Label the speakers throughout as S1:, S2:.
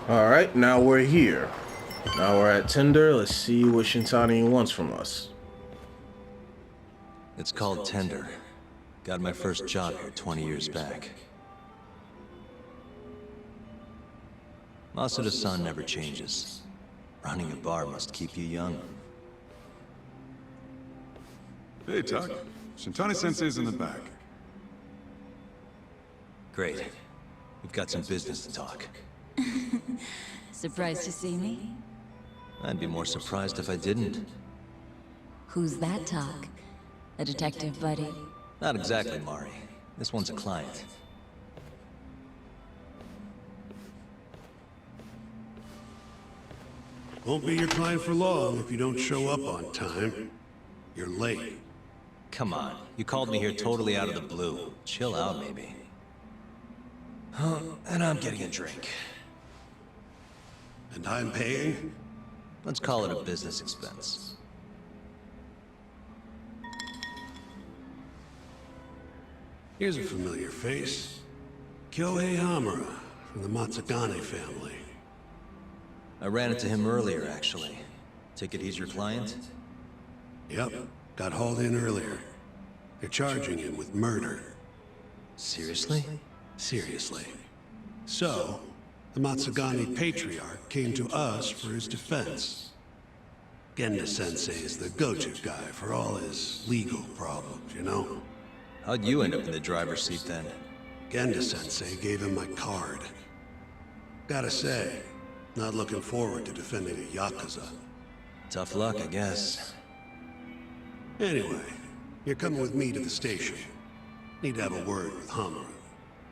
S1: Alright, now we're here. Now we're at Tinder. Let's see what Shintani wants from us.
S2: It's called Tender. Got my first job here 20 years back. Masada-san never changes. Running a bar must keep you young.
S3: Hey, Tuck. Shintani-sensei's in the back.
S2: Great. We've got some business to talk.
S4: Surprised to see me?
S2: I'd be more surprised if I didn't.
S4: Who's that talk? A detective buddy?
S2: Not exactly, Mari. This one's a client.
S5: Won't be your client for long if you don't show up on time. You're late.
S2: Come on, you called me here totally out of the blue. Chill out, maybe. And I'm getting a drink.
S5: And I'm paying?
S2: Let's call it a business expense.
S5: Here's a familiar face. Kyohei Hamura, from the Matsugane family.
S2: I ran into him earlier, actually. Take it he's your client?
S5: Yep, got hauled in earlier. They're charging him with murder.
S2: Seriously?
S5: Seriously. So, the Matsugane patriarch came to us for his defense. Genda-sensei is the go-to guy for all his legal problems, you know?
S2: How'd you end up in the driver's seat then?
S5: Genda-sensei gave him my card. Gotta say, not looking forward to defending a Yakuza.
S2: Tough luck, I guess.
S5: Anyway, you're coming with me to the station. Need to have a word with Hamura.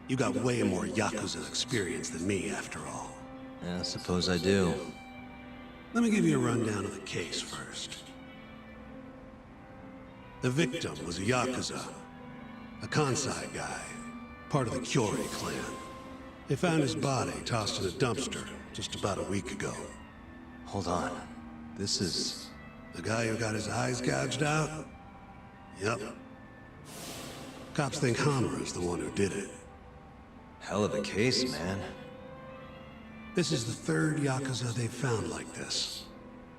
S5: You got way more Yakuza experience than me, after all.
S2: Yeah, I suppose I do.
S5: Let me give you a rundown of the case first. The victim was a Yakuza. A Kansai guy. Part of the Kyori clan. They found his body tossed in a dumpster just about a week ago.
S2: Hold on. This is...
S5: The guy who got his eyes gouged out? Yep. Cops think Hamura's the one who did it.
S2: hell of a case, man.
S5: This is the third Yakuza they've found like this.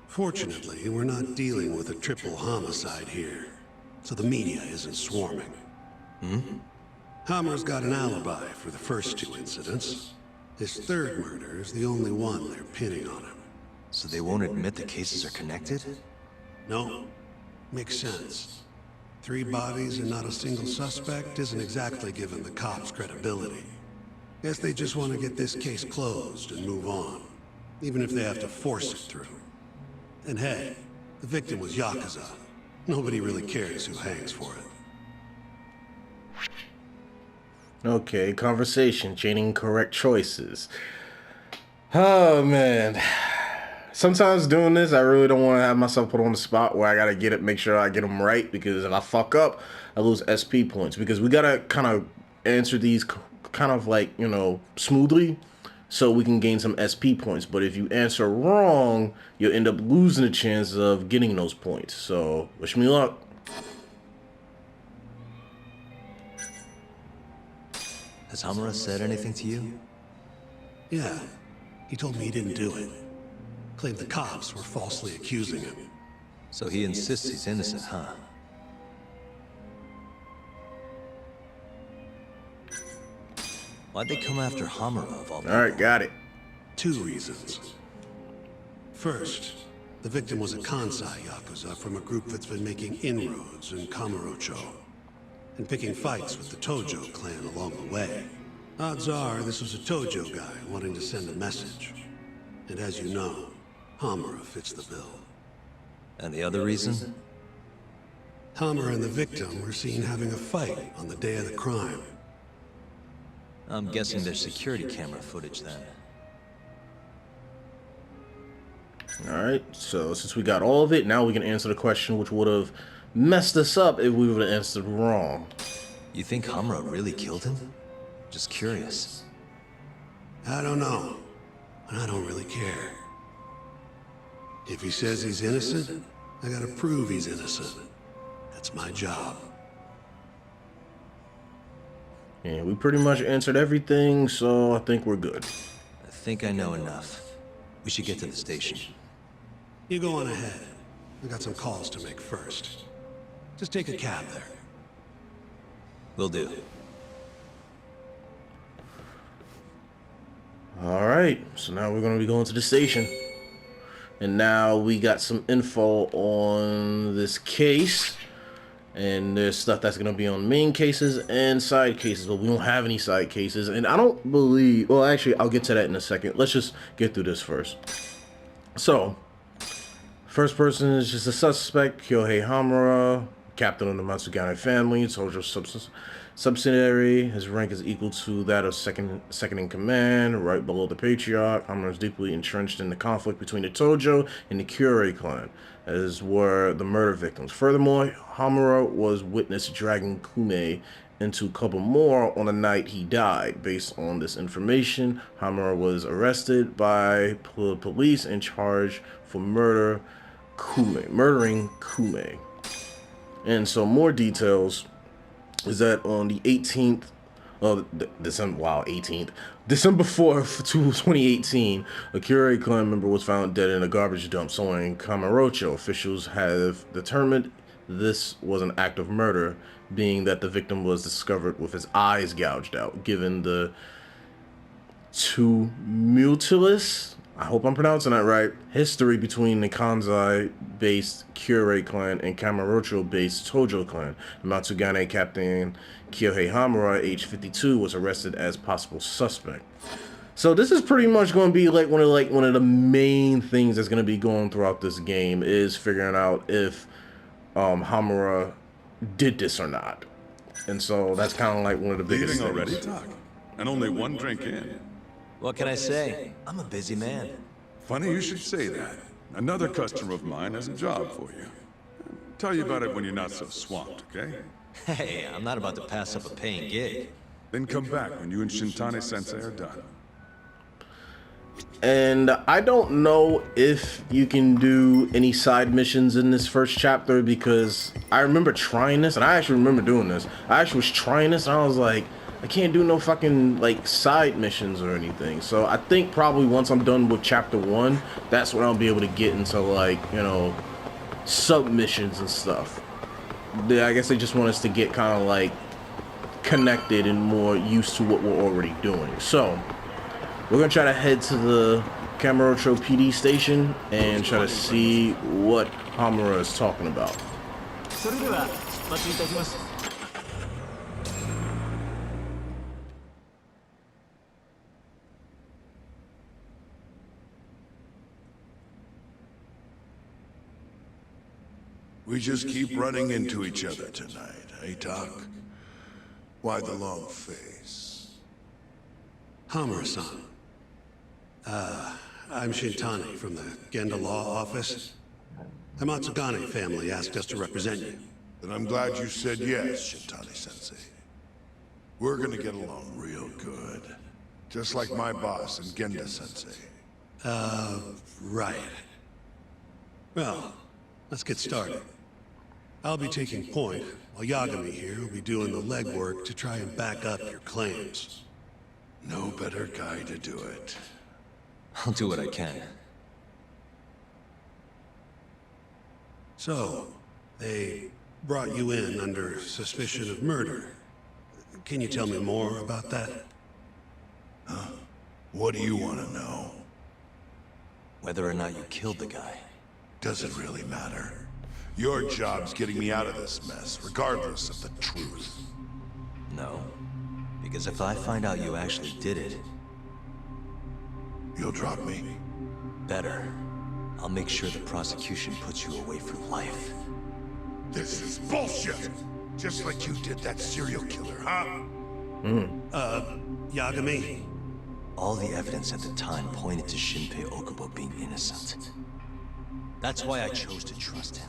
S5: Fortunately, we're not dealing with a triple homicide here, so the media isn't swarming. Hammer's got an alibi for the first two incidents. His third murder is the only one they're pinning on him.
S2: So they won't admit the cases are connected?
S5: No, makes sense. 3 bodies and not a single suspect isn't exactly giving the cops credibility. Guess they just want to get this case closed and move on, even if they have to force it through. And hey, the victim was Yakuza. Nobody really cares who hangs for it.
S1: Okay, conversation, chaining correct choices. Oh, man. Sometimes doing this, I really don't want to have myself put on the spot where I got to get it, make sure I get them right, because if I fuck up, I lose SP points. Because we got to kind of answer these kind of like, you know, smoothly so we can gain some SP points. But if you answer wrong, you'll end up losing the chance of getting those points. So, wish me luck.
S2: Has Hamura said anything to you?
S5: Yeah, he told me he didn't do it. Claimed the cops were falsely accusing him.
S2: So he insists he's innocent, huh? Why'd they come after Hamura of all people?
S1: Alright, got it.
S5: 2 reasons. First, the victim was a Kansai Yakuza from a group that's been making inroads in Kamurocho, and picking fights with the Tojo clan along the way. Odds are this was a Tojo guy wanting to send a message. And as you know, Hamura fits the bill.
S2: And the other reason?
S5: Hamura and the victim were seen having a fight on the day of the crime.
S2: I'm guessing there's security camera footage then.
S1: Alright, so since we got all of it, now we can answer the question which would have messed us up if we would have answered wrong.
S2: You think Hamura really killed him? Just curious.
S5: I don't know, and I don't really care. If he says he's innocent, I gotta prove he's innocent. That's my job.
S1: Yeah, we pretty much answered everything, so I think we're good.
S2: I think I know enough. We should get to the station.
S5: You go on ahead. I got some calls to make first. Just take a cab there.
S2: Will do.
S1: All right, so now we're gonna be going to the station, and now we got some info on this case, and there's stuff that's gonna be on main cases and side cases, but we don't have any side cases, and I don't believe. Well, actually, I'll get to that in a second. Let's just get through this first. So, first person is just a suspect, Kyohei Hamura, captain of the Matsugane family, soldier subsidiary. His rank is equal to that of second in command, right below the patriarch. Hamura is deeply entrenched in the conflict between the Tojo and the Kyorei clan, as were the murder victims. Furthermore, Hamura was witness dragging Kume into Kobomoor on the night he died. Based on this information, Hamura was arrested by police and charged for murdering Kume. And so more details is that on the 18th of December 4th, 2018, a Kyorei clan member was found dead in a garbage dump somewhere in Kamurocho. Officials have determined this was an act of murder, being that the victim was discovered with his eyes gouged out. Given the tumultuous, I hope I'm pronouncing that right, history between the Kansai-based Kyorei clan and Kamurocho-based Tojo clan, the Matsugane captain Kyohei Hamura, age 52, was arrested as possible suspect. So this is pretty much going to be like one of the main things that's going to be going throughout this game, is figuring out if Hamura did this or not. And so that's kind of like one of the biggest
S3: Leaving
S1: things.
S3: already, Doc? And only one drink in.
S2: What can I say? I'm a busy man.
S3: Funny you should say that. Another customer of mine has a job for you. Tell you about it when you're not so swamped, okay?
S2: Hey, I'm not about to pass up a paying gig.
S3: Then come back when you and Shintani-sensei are done.
S1: And I don't know if you can do any side missions in this first chapter, because I remember trying this, and I actually remember doing this. I actually was trying this, and I was like, I can't do no fucking like side missions or anything. So I think probably once I'm done with chapter 1, that's when I'll be able to get into like, you know, sub missions and stuff. I guess they just want us to get kind of like connected and more used to what we're already doing. So we're gonna try to head to the Kamurocho PD station and try to see what Hamura is talking about.
S6: We just keep running into each other tonight, eh, Doc? Why the long face?
S5: Hamura-san. I'm Shintani from the Genda Law Office. The Matsugane family asked us to represent you.
S6: Then I'm glad you said yes, Shintani-sensei. We're gonna get along real good. Just like my boss and Genda-sensei.
S5: Right. Well, let's get started. I'll be taking point, while Yagami here will be doing the legwork to try and back up your claims.
S6: No better guy to do it.
S2: I'll do what I can.
S5: So, they brought you in under suspicion of murder. Can you tell me more about that?
S6: What do you want to know?
S2: Whether or not you killed the guy.
S6: Does it really matter? Your job's getting me out of this mess, regardless of the truth.
S2: No. Because if I find out you actually did it,
S6: You'll drop me?
S2: better. I'll make sure the prosecution puts you away for life.
S6: This is bullshit! Just like you did that serial killer, huh?
S5: Yagami?
S2: All the evidence at the time pointed to Shinpei Okubo being innocent. That's why I chose to trust him.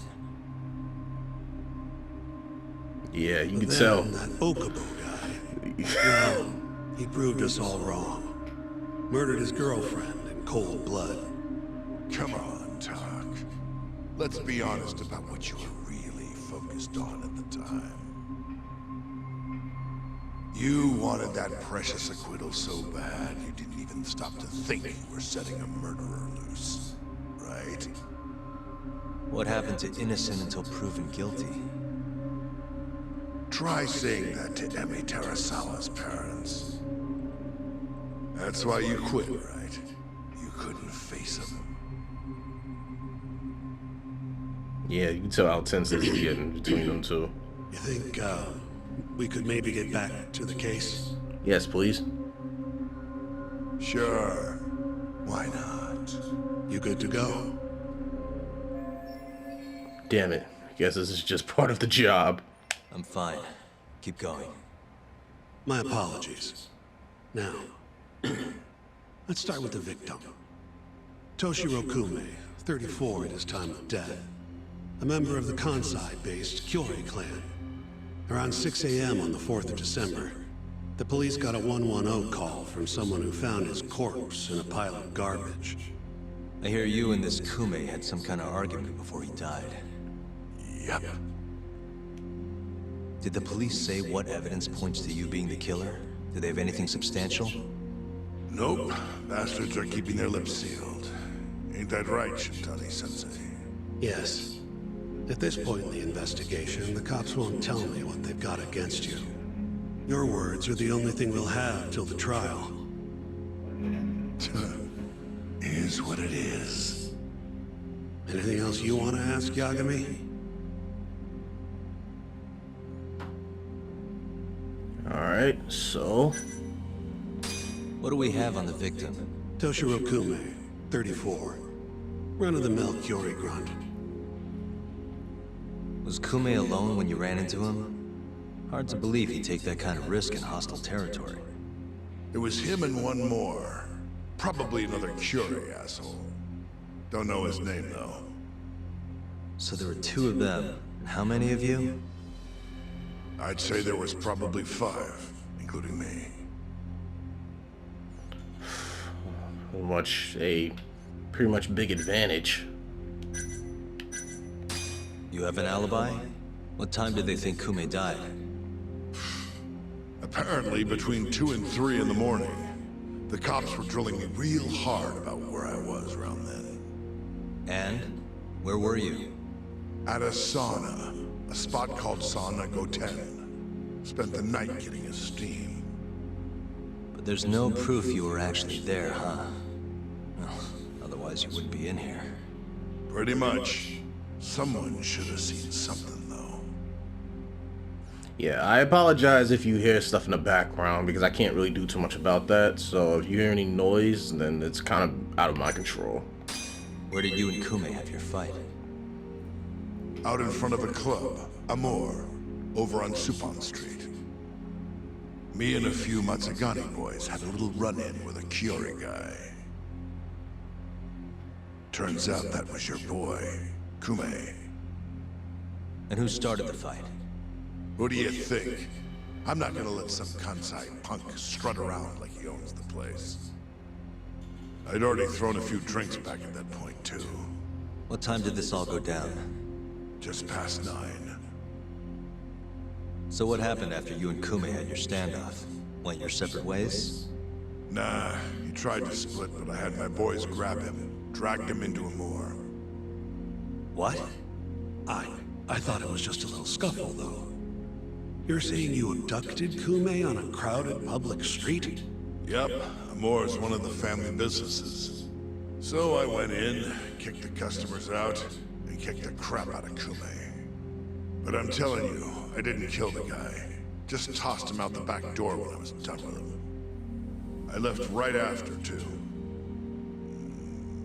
S1: Yeah, you can
S5: Then
S1: tell.
S5: that Okubo guy. Well, he proved us all wrong. Murdered his girlfriend in cold blood.
S6: Come on, Doc. Let's be honest about what you were really focused on at the time. You wanted that precious acquittal so bad, you didn't even stop to think you were setting a murderer loose. Right?
S2: What happened to innocent until proven guilty?
S6: Try saying that to Emi Terasawa's parents. That's why you quit, right? You couldn't face them.
S1: Yeah, you can tell how tense this is getting between them two.
S5: You think, we could maybe get back to the case?
S1: Yes, please.
S6: Sure. Why not?
S5: You good to go?
S1: Damn it. I guess this is just part of the job.
S2: I'm fine. Keep going.
S5: My apologies. Now, let's start with the victim. Toshiro Kume, 34 at his time of death. A member of the Kansai-based Kyorei clan. Around 6 a.m. on the 4th of December, the police got a 110 call from someone who found his corpse in a pile of garbage.
S2: I hear you and this Kume had some kind of argument before he died.
S6: Yep.
S2: Did the police say what evidence points to you being the killer? Do they have anything substantial?
S6: Nope. Bastards are keeping their lips sealed. Ain't that right, Shintani-sensei?
S5: Yes. At this point in the investigation, the cops won't tell me what they've got against you. Your words are the only thing we'll have till the trial.
S6: Is what it is.
S5: Anything else you want to ask, Yagami?
S1: Alright, so...
S2: What do we have on the victim?
S5: Toshiro Kume, 34. Run-of-the-mill Kyorei grunt.
S2: Was Kume alone when you ran into him? Hard to believe he'd take that kind of risk in hostile territory.
S6: It was him and one more. Probably another Kyorei asshole. Don't know his name, though.
S2: So there were two of them. And how many of you?
S6: I'd say there was probably 5, including me.
S1: Pretty much big advantage.
S2: You have an alibi? What time did they think Kume died?
S6: Apparently, between 2 and 3 in the morning, the cops were drilling me real hard about where I was around then.
S2: And? Where were you?
S6: At a sauna, a spot called Sauna Goten. Spent the night getting a steam.
S2: But there's no proof you were actually there, huh? Well, otherwise you wouldn't be in here.
S6: Pretty much. Someone should have seen something, though.
S1: Yeah, I apologize if you hear stuff in the background because I can't really do too much about that. So if you hear any noise, then it's kind of out of my control.
S2: Where did you and Kume have your fight?
S6: Out in front of a club, Amor, over on Supon Street. Me and a few Matsugani boys had a little run-in with a Kyorei guy. Turns out that was your boy, Kume.
S2: And who started the fight?
S6: Who do you think? I'm not gonna let some Kansai punk strut around like he owns the place. I'd already thrown a few drinks back at that point, too.
S2: What time did this all go down?
S6: Just past 9.
S2: So what happened after you and Kume had your standoff? Went your separate ways?
S6: Nah, he tried to split, but I had my boys grab him, dragged him into Amor.
S2: What?
S5: I thought it was just a little scuffle, though. You're saying you abducted Kume on a crowded public street?
S6: Yep, Amor's one of the family businesses. So I went in, kicked the customers out, and kicked the crap out of Kume. But I'm telling you, I didn't kill the guy. Just tossed him out the back door when I was done with him. I left right after, too.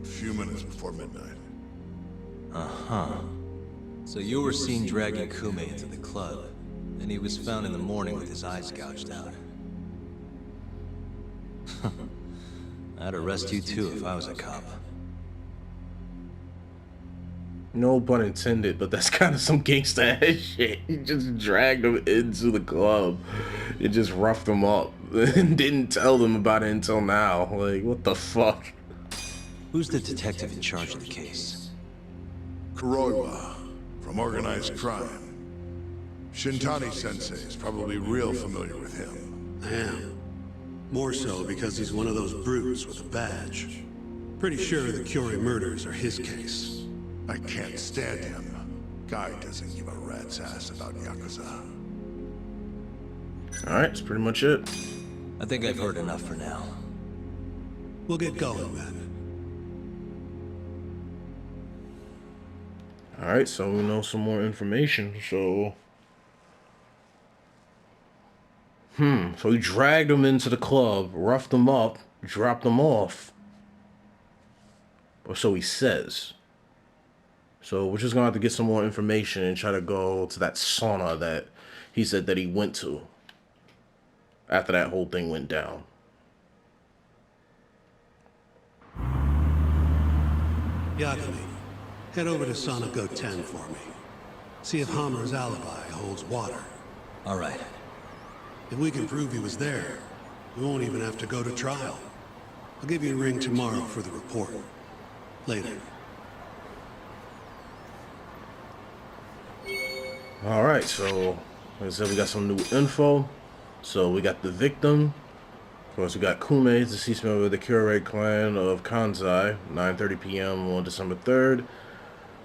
S6: A few minutes before midnight.
S2: Uh-huh. So you were seen dragging Kume into the club, and he was found in the morning with his eyes gouged out. I'd arrest you too if I was a cop.
S1: No pun intended, but that's kind of some gangsta ass shit. He just dragged him into the club and just roughed him up and didn't tell them about it until now. Like, what the fuck?
S2: Who's the detective in charge of the case?
S6: Kuroiwa, from organized crime. Shintani-sensei is probably real familiar with him.
S5: I am. More so because he's one of those brutes with a badge. Pretty sure the Curie murders are his case.
S6: I can't stand him. Guy doesn't give a rat's ass about Yakuza.
S1: Alright, that's pretty much it.
S2: I think I've heard enough for now.
S5: We'll get going then.
S1: Alright, so we know some more information, so... So he dragged him into the club, roughed him up, dropped him off. Or so he says. So we're just gonna have to get some more information and try to go to that sauna that he said that he went to after that whole thing went down.
S5: Yagami, head over to Sauna Go 10 for me. See if Hammer's alibi holds water.
S2: All right.
S5: If we can prove he was there, we won't even have to go to trial. I'll give you a ring tomorrow for the report. Later.
S1: Alright, so like I said, we got some new info. So we got the victim. Of course, we got Kume, deceased member of the Kyorai clan of Kanzai, 9:30 p.m. on December 3rd.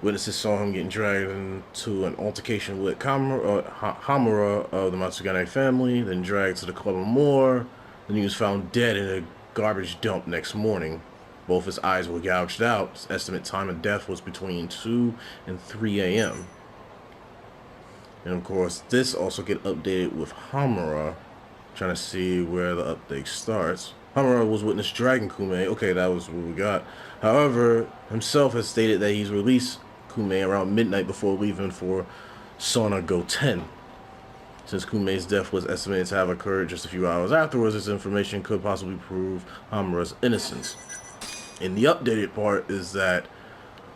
S1: Witnesses saw him getting dragged into an altercation with Hamura of the Matsugane family, then dragged to the Club of Moor. Then he was found dead in a garbage dump next morning. Both his eyes were gouged out. His estimate time of death was between 2 and 3 a.m. And of course, this also get updated with Hamura. Trying to see where the update starts. Hamura was witness dragging Kume. Okay, that was what we got. However, himself has stated that he's released Kume around midnight before leaving for Sauna Go 10. Since Kume's death was estimated to have occurred just a few hours afterwards, this information could possibly prove Hamura's innocence. And the updated part is that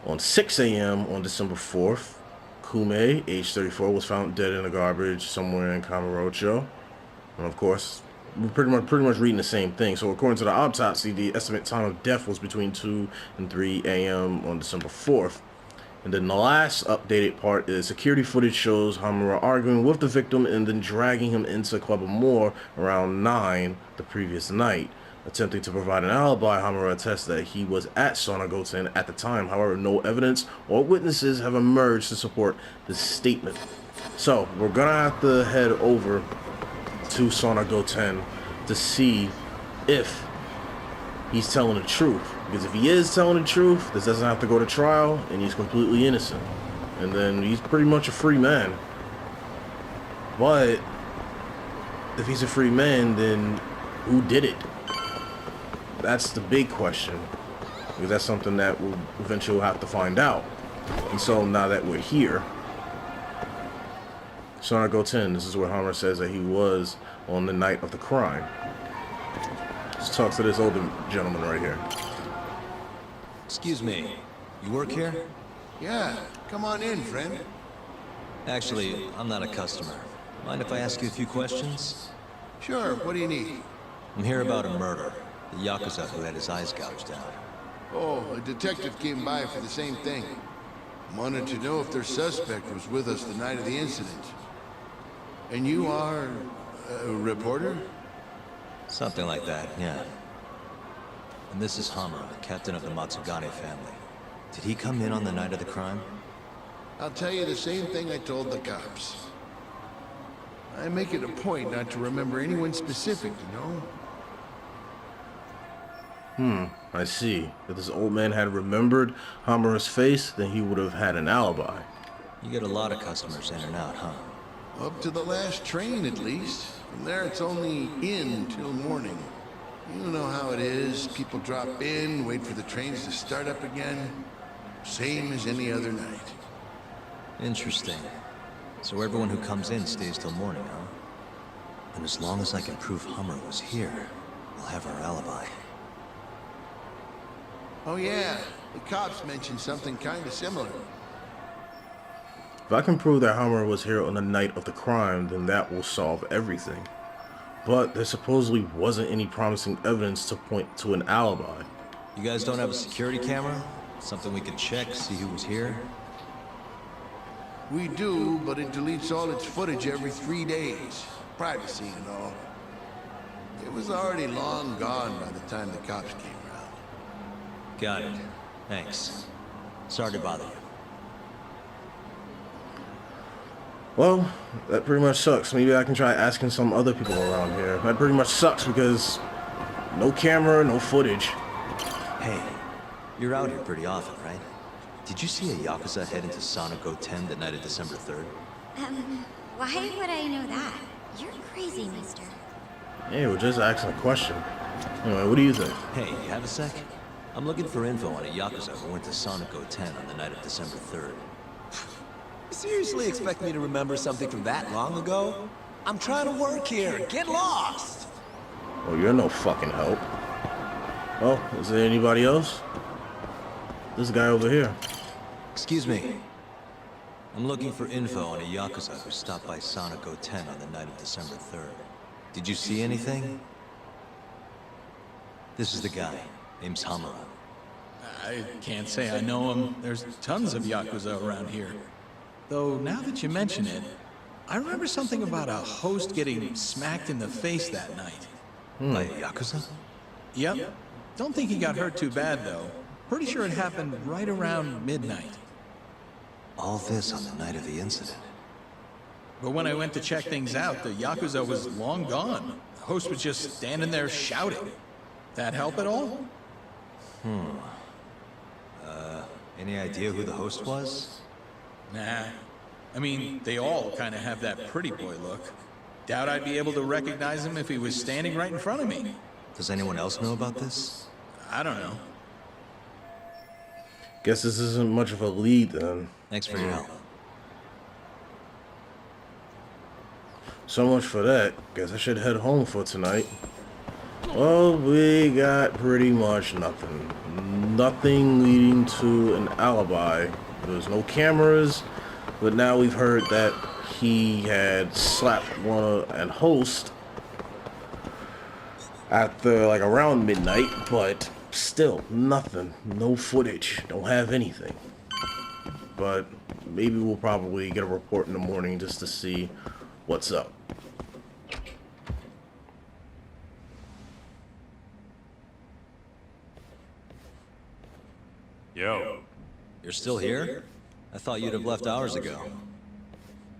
S1: on 6 a.m. on December 4th, Kume, age 34, was found dead in the garbage somewhere in Kamurocho. And of course, we're pretty much reading the same thing. So according to the autopsy, the estimate time of death was between 2 and 3 a.m. on December 4th. And then the last updated part is security footage shows Hamura arguing with the victim and then dragging him into Club of Moor around 9 the previous night. Attempting to provide an alibi, Hamura attests that he was at Sauna Go 10 at the time. However, no evidence or witnesses have emerged to support this statement. So we're gonna have to head over to Sauna Go 10 to see if he's telling the truth. Because if he is telling the truth, this doesn't have to go to trial, and he's completely innocent. And then he's pretty much a free man. But if he's a free man, then who did it? That's the big question. Because that's something that we'll eventually have to find out. And so now that we're here, Sauna Go 10, this is where Hammer says that he was on the night of the crime. Let's talk to this older gentleman right here.
S2: Excuse me, you work here?
S6: Yeah, come on in, friend.
S2: Actually, I'm not a customer. Mind if I ask you a few questions?
S6: Sure, what do you need?
S2: I'm here about a murder. The Yakuza who had his eyes gouged out.
S6: Oh, a detective came by for the same thing. Wanted to know if their suspect was with us the night of the incident. And you are a reporter?
S2: Something like that, yeah. And this is Hamura, captain of the Matsugane family. Did he come in on the night of the crime?
S6: I'll tell you the same thing I told the cops. I make it a point not to remember anyone specific, you know?
S1: I see. If this old man had remembered Hamura's face, then he would have had an alibi.
S2: You get a lot of customers in and out, huh?
S6: Up to the last train, at least. From there, it's only in till morning. You know how it is. People drop in, wait for the trains to start up again. Same as any other night.
S2: Interesting. So everyone who comes in stays till morning, huh? And as long as I can prove Hamura was here, I'll have our alibi.
S6: Oh yeah, the cops mentioned something kind of similar.
S1: If I can prove that Hamura was here on the night of the crime, then that will solve everything. But there supposedly wasn't any promising evidence to point to an alibi.
S2: You guys don't have a security camera? Something we could check, see who was here?
S6: We do, but it deletes all its footage every 3 days. Privacy and all. It was already long gone by the time the cops came around.
S2: Got it. Thanks. Sorry to bother you.
S1: Well, that pretty much sucks. Maybe I can try asking some other people around here. That pretty much sucks because no camera, no footage.
S2: Hey, you're out here pretty often, right? Did you see a Yakuza head into Sonic 10 the night of December 3rd?
S7: Why would I know that? You're crazy, mister.
S1: Hey, we're just asking a question. Anyway, what do you think?
S2: Hey, you have a sec? I'm looking for info on a Yakuza who went to Sonic 10 on the night of December 3rd.
S8: You seriously expect me to remember something from that long ago? I'm trying to work here. Get lost!
S1: Well, you're no fucking help. Well, is there anybody else? This guy over here.
S2: Excuse me. I'm looking for info on a Yakuza who stopped by Sonic 10 on the night of December 3rd. Did you see anything? This is the guy. Name's Hamura.
S9: I can't say I know him. There's tons of Yakuza around here. Though, now that you mention it, I remember something about a host getting smacked in the face that night.
S2: By a Yakuza?
S9: Yep. Don't think he got hurt too bad, though. Pretty sure it happened right around midnight.
S2: All this on the night of the incident.
S9: But when I went to check things out, the Yakuza was long gone. The host was just standing there shouting. That help at all?
S2: Any idea who the host was?
S9: Nah. I mean, they all kind of have that pretty boy look. Doubt I'd be able to recognize him if he was standing right in front of me.
S2: Does anyone else know about this?
S9: I don't know.
S1: Guess this isn't much of a lead then.
S2: Thanks for your help.
S1: So much for that. Guess I should head home for tonight. Well, we got pretty much nothing. Nothing leading to an alibi. There's no cameras, but now we've heard that he had slapped an host at like around midnight, but still nothing. No footage. Don't have anything. But maybe we'll probably get a report in the morning just to see what's up.
S10: Yo.
S2: You're still here? I thought you'd have left hours ago.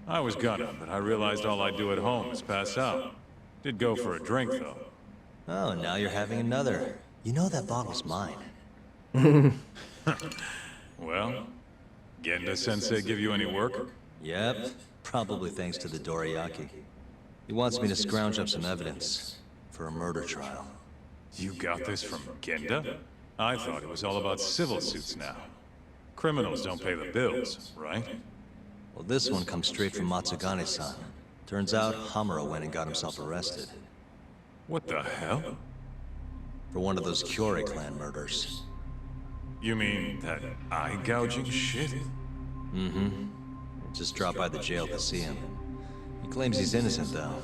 S10: I was gonna, but I realized all I do at home is pass out. Did go for a drink, though.
S2: Oh, now you're having another. You know that bottle's mine.
S10: Well, Genda-sensei give you any work?
S2: Yep, probably thanks to the Dorayaki. He wants me to scrounge up some evidence for a murder trial.
S10: You got this from Genda? I thought it was all about civil suits now. Criminals don't pay the bills, right?
S2: Well, this one comes straight from Matsugane-san. Turns out Hamura went and got himself arrested.
S10: What the hell?
S2: For one of those Kyorei clan murders.
S10: You mean that eye gouging shit?
S2: Mm-hmm. Just dropped by the jail to see him. He claims he's innocent, though.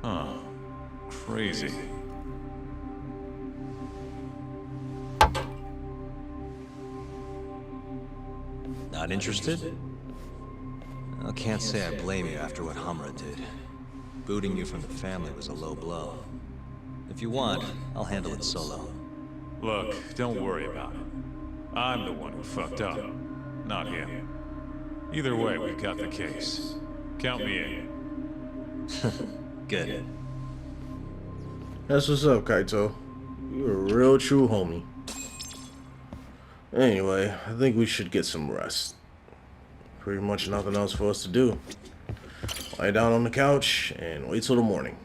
S10: Huh. Crazy.
S2: Not interested? I can't say I blame you after what Hamura did. Booting you from the family was a low blow. If you want, I'll handle it solo.
S10: Look, don't worry about it. I'm the one who fucked up, not him. Either way, we've got the case. Count me in.
S2: Good.
S1: That's what's up, Kaito. You're a real true homie. Anyway, I think we should get some rest. Pretty much nothing else for us to do. Lie down on the couch and wait till the morning.